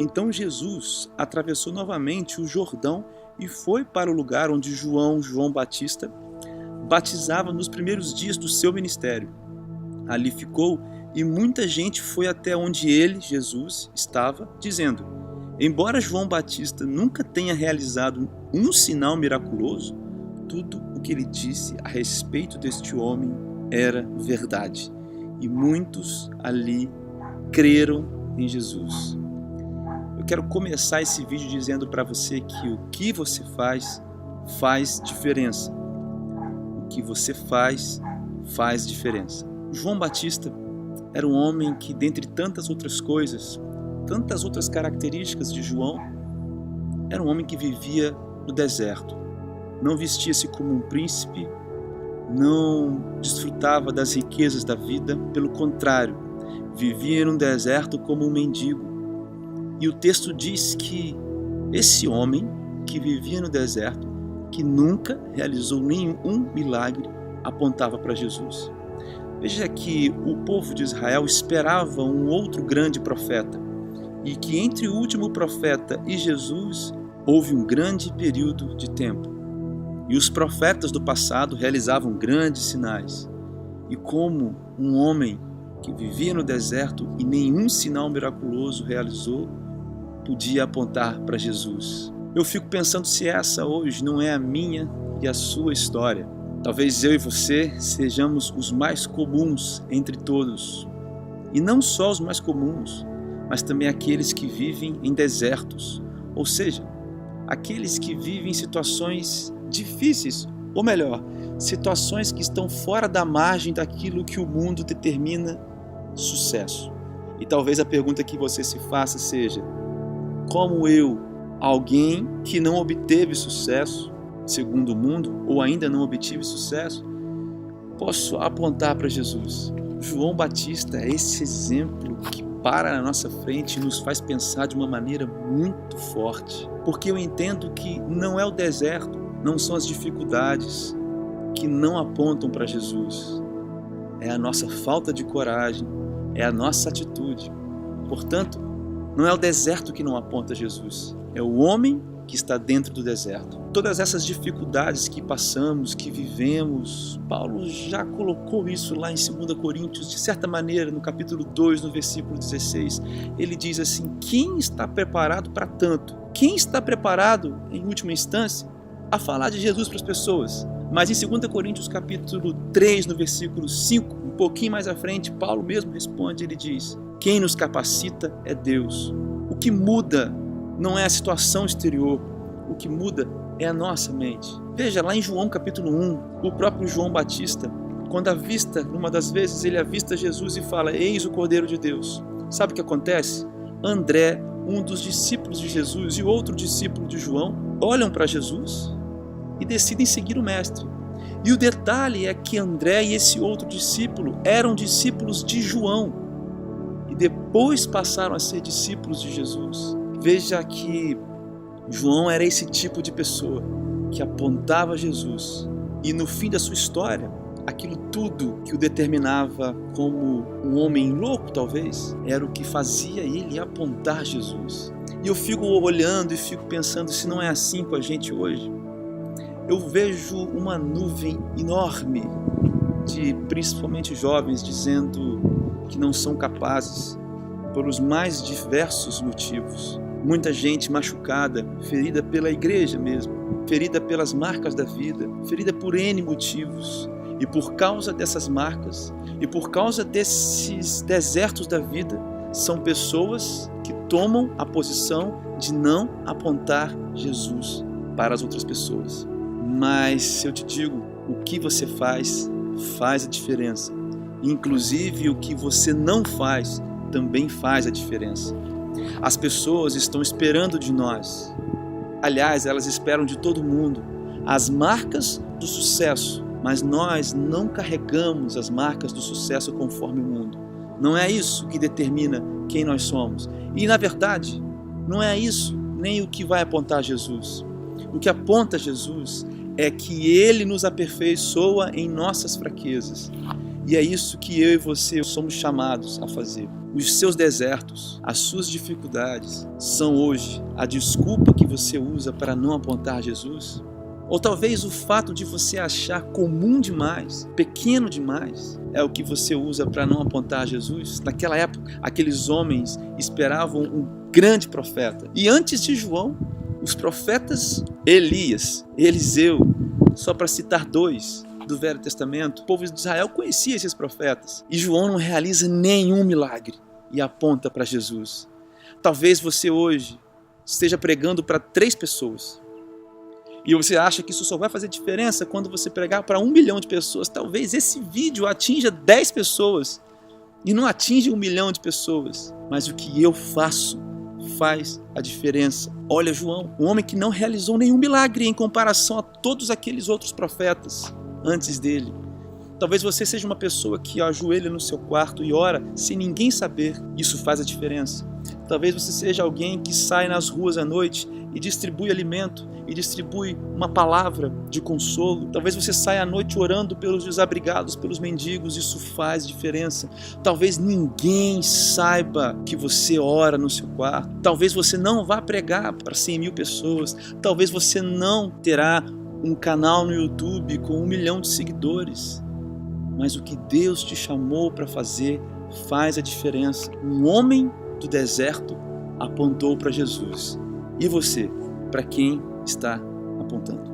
Então Jesus atravessou novamente o Jordão e foi para o lugar onde João Batista, batizava nos primeiros dias do seu ministério. Ali ficou e muita gente foi até onde ele, Jesus, estava, dizendo: embora João Batista nunca tenha realizado um sinal miraculoso, tudo o que ele disse a respeito deste homem era verdade. E muitos ali creram em Jesus. Eu quero começar esse vídeo dizendo para você que o que você faz diferença. O que você faz diferença. João Batista era um homem que, dentre tantas outras coisas, tantas outras características de João, era um homem que vivia no deserto. Não vestia-se como um príncipe, não desfrutava das riquezas da vida, pelo contrário, vivia num deserto como um mendigo. E o texto diz que esse homem que vivia no deserto, que nunca realizou nenhum milagre, apontava para Jesus. Veja que o povo de Israel esperava um outro grande profeta, e que entre o último profeta e Jesus houve um grande período de tempo. E os profetas do passado realizavam grandes sinais. E como um homem que vivia no deserto e nenhum sinal miraculoso realizou, podia apontar para Jesus. Eu fico pensando se essa hoje não é a minha e a sua história. Talvez eu e você sejamos os mais comuns entre todos. E não só os mais comuns, mas também aqueles que vivem em desertos. Ou seja, aqueles que vivem situações difíceis, ou melhor, situações que estão fora da margem daquilo que o mundo determina sucesso. E talvez a pergunta que você se faça seja: como eu, alguém que não obteve sucesso, segundo o mundo, ou ainda não obtive sucesso, posso apontar para Jesus? João Batista é esse exemplo que para na nossa frente e nos faz pensar de uma maneira muito forte. Porque eu entendo que não é o deserto, não são as dificuldades que não apontam para Jesus. É a nossa falta de coragem, é a nossa atitude. Portanto, não é o deserto que não aponta Jesus, é o homem que está dentro do deserto. Todas essas dificuldades que passamos, que vivemos, Paulo já colocou isso lá em 2 Coríntios, de certa maneira, no capítulo 2, no versículo 16. Ele diz assim: quem está preparado para tanto? Quem está preparado, em última instância, a falar de Jesus para as pessoas? Mas em 2 Coríntios capítulo 3, no versículo 5, um pouquinho mais à frente, Paulo mesmo responde, ele diz: quem nos capacita é Deus. O que muda não é a situação exterior, o que muda é a nossa mente. Veja, lá em João capítulo 1, o próprio João Batista, quando avista, numa das vezes, ele avista Jesus e fala: eis o Cordeiro de Deus. Sabe o que acontece? André, um dos discípulos de Jesus e outro discípulo de João, olham para Jesus e decidem seguir o mestre. E o detalhe é que André e esse outro discípulo eram discípulos de João e depois passaram a ser discípulos de Jesus. Veja que João era esse tipo de pessoa que apontava a Jesus. E no fim da sua história, aquilo tudo que o determinava como um homem louco, talvez, era o que fazia ele apontar Jesus. E eu fico olhando e fico pensando se não é assim com a gente hoje. Eu vejo uma nuvem enorme de principalmente jovens dizendo que não são capazes pelos mais diversos motivos. Muita gente machucada, ferida pela igreja mesmo, ferida pelas marcas da vida, ferida por N motivos. E por causa dessas marcas, e por causa desses desertos da vida, são pessoas que tomam a posição de não apontar Jesus para as outras pessoas. Mas eu te digo, o que você faz a diferença. Inclusive o que você não faz também faz a diferença. As pessoas estão esperando de nós. Aliás, elas esperam de todo mundo as marcas do sucesso, mas nós não carregamos as marcas do sucesso conforme o mundo. Não é isso que determina quem nós somos. E, na verdade, não é isso nem o que vai apontar Jesus. O que aponta Jesus é que Ele nos aperfeiçoa em nossas fraquezas. E é isso que eu e você somos chamados a fazer. Os seus desertos, as suas dificuldades, são hoje a desculpa que você usa para não apontar Jesus? Ou talvez o fato de você achar comum demais, pequeno demais, é o que você usa para não apontar Jesus? Naquela época, aqueles homens esperavam um grande profeta. E antes de João, os profetas Elias, Eliseu, só para citar dois do Velho Testamento, o povo de Israel conhecia esses profetas. E João não realiza nenhum milagre e aponta para Jesus. Talvez você hoje esteja pregando para 3 pessoas. E você acha que isso só vai fazer diferença quando você pregar para 1 milhão de pessoas. Talvez esse vídeo atinja 10 pessoas e não atinja 1 milhão de pessoas. Mas o que eu faço faz a diferença. Olha João, um homem que não realizou nenhum milagre em comparação a todos aqueles outros profetas antes dele. Talvez você seja uma pessoa que ajoelha no seu quarto e ora sem ninguém saber. Isso faz a diferença. Talvez você seja alguém que sai nas ruas à noite e distribui alimento, e distribui uma palavra de consolo. Talvez você saia à noite orando pelos desabrigados, pelos mendigos. Isso faz diferença. Talvez ninguém saiba que você ora no seu quarto. Talvez você não vá pregar para 100.000 pessoas. Talvez você não terá um canal no YouTube com 1 milhão de seguidores. Mas o que Deus te chamou para fazer faz a diferença. Um homem do deserto apontou para Jesus. E você, para quem está apontando?